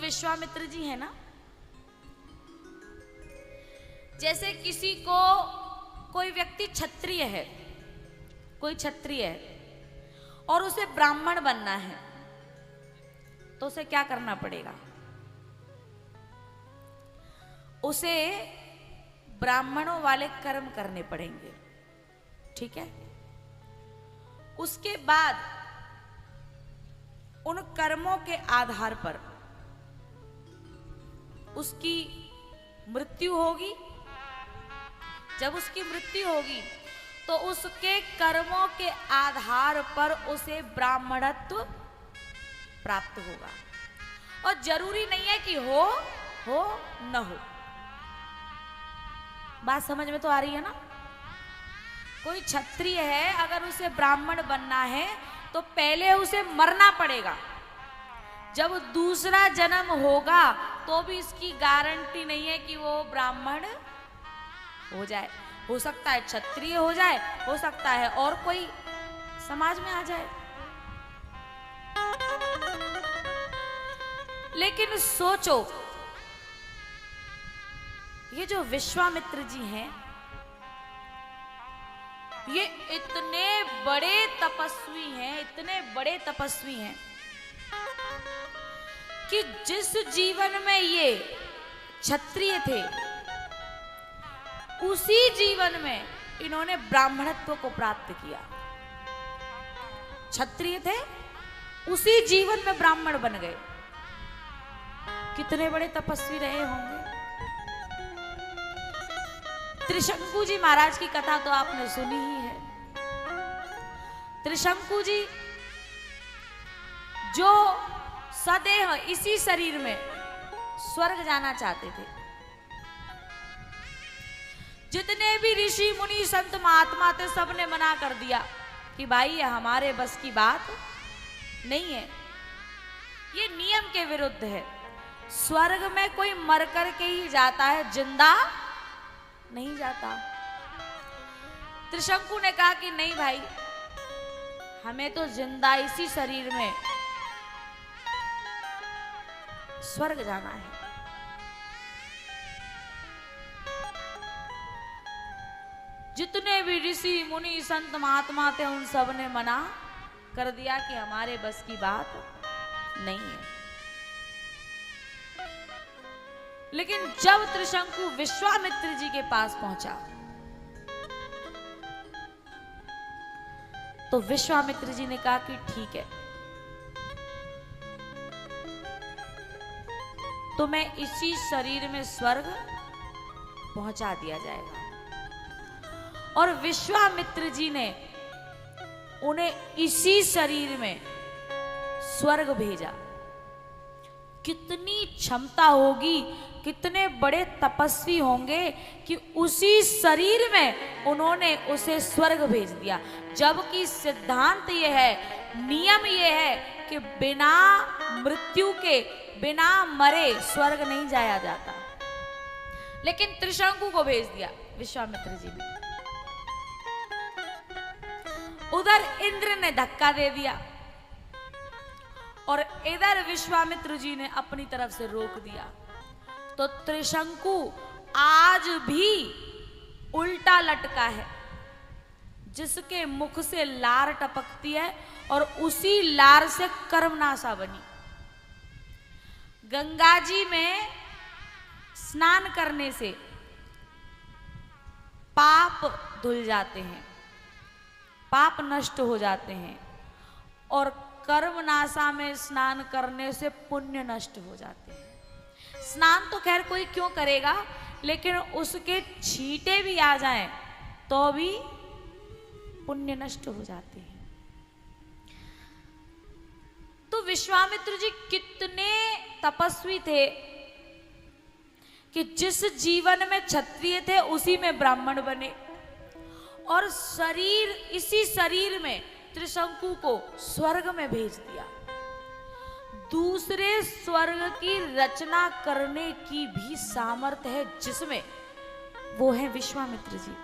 विश्वामित्र जी है ना, जैसे किसी को कोई व्यक्ति क्षत्रिय है, कोई क्षत्रिय है और उसे ब्राह्मण बनना है, तो उसे क्या करना पड़ेगा? उसे ब्राह्मणों वाले कर्म करने पड़ेंगे, ठीक है। उसके बाद उन कर्मों के आधार पर उसकी मृत्यु होगी। जब उसकी मृत्यु होगी तो उसके कर्मों के आधार पर उसे ब्राह्मणत्व प्राप्त होगा। और जरूरी नहीं है कि हो न हो। बात समझ में तो आ रही है ना? कोई क्षत्रिय है, अगर उसे ब्राह्मण बनना है तो पहले उसे मरना पड़ेगा। जब दूसरा जन्म होगा तो भी इसकी गारंटी नहीं है कि वो ब्राह्मण हो जाए। हो सकता है क्षत्रिय हो जाए, हो सकता है और कोई समाज में आ जाए। लेकिन सोचो, ये जो विश्वामित्र जी हैं, ये इतने बड़े तपस्वी हैं, इतने बड़े तपस्वी हैं कि जिस जीवन में ये क्षत्रिय थे उसी जीवन में इन्होंने ब्राह्मणत्व को प्राप्त किया। क्षत्रिय थे, उसी जीवन में ब्राह्मण बन गए। कितने बड़े तपस्वी रहे होंगे। त्रिशंकु जी महाराज की कथा तो आपने सुनी ही है। त्रिशंकु जी जो सदैव इसी शरीर में स्वर्ग जाना चाहते थे। जितने भी ऋषि मुनि संत महात्मा थे, सबने मना कर दिया कि भाई ये हमारे बस की बात नहीं है, ये नियम के विरुद्ध है। स्वर्ग में कोई मर कर के ही जाता है, जिंदा नहीं जाता। त्रिशंकु ने कहा कि नहीं भाई, हमें तो जिंदा इसी शरीर में स्वर्ग जाना है। जितने भी ऋषि मुनि संत महात्मा थे, उन सब ने मना कर दिया कि हमारे बस की बात नहीं है। लेकिन जब त्रिशंकु विश्वामित्र जी के पास पहुंचा तो विश्वामित्र जी ने कहा कि ठीक है, तो मैं इसी शरीर में स्वर्ग पहुंचा दिया जाएगा। और विश्वामित्र जी ने उन्हें इसी शरीर में स्वर्ग भेजा। कितनी क्षमता होगी, कितने बड़े तपस्वी होंगे कि उसी शरीर में उन्होंने उसे स्वर्ग भेज दिया। जबकि सिद्धांत यह है, नियम यह है कि बिना मृत्यु के, बिना मरे स्वर्ग नहीं जाया जाता। लेकिन त्रिशंकु को भेज दिया विश्वामित्र जी ने। उधर इंद्र ने धक्का दे दिया और इधर विश्वामित्र जी ने अपनी तरफ से रोक दिया। तो त्रिशंकु आज भी उल्टा लटका है, जिसके मुख से लार टपकती है और उसी लार से कर्मनाशा बनी। गंगा जी में स्नान करने से पाप धुल जाते हैं, पाप नष्ट हो जाते हैं, और कर्मनाशा में स्नान करने से पुण्य नष्ट हो जाते हैं। स्नान तो खैर कोई क्यों करेगा, लेकिन उसके छींटे भी आ जाएं तो भी पुण्य नष्ट हो जाते हैं। तो विश्वामित्र जी कितने तपस्वी थे कि जिस जीवन में क्षत्रिय थे उसी में ब्राह्मण बने, और शरीर, इसी शरीर में त्रिशंकु को स्वर्ग में भेज दिया। दूसरे स्वर्ग की रचना करने की भी सामर्थ्य है जिसमें, वो है विश्वामित्र जी।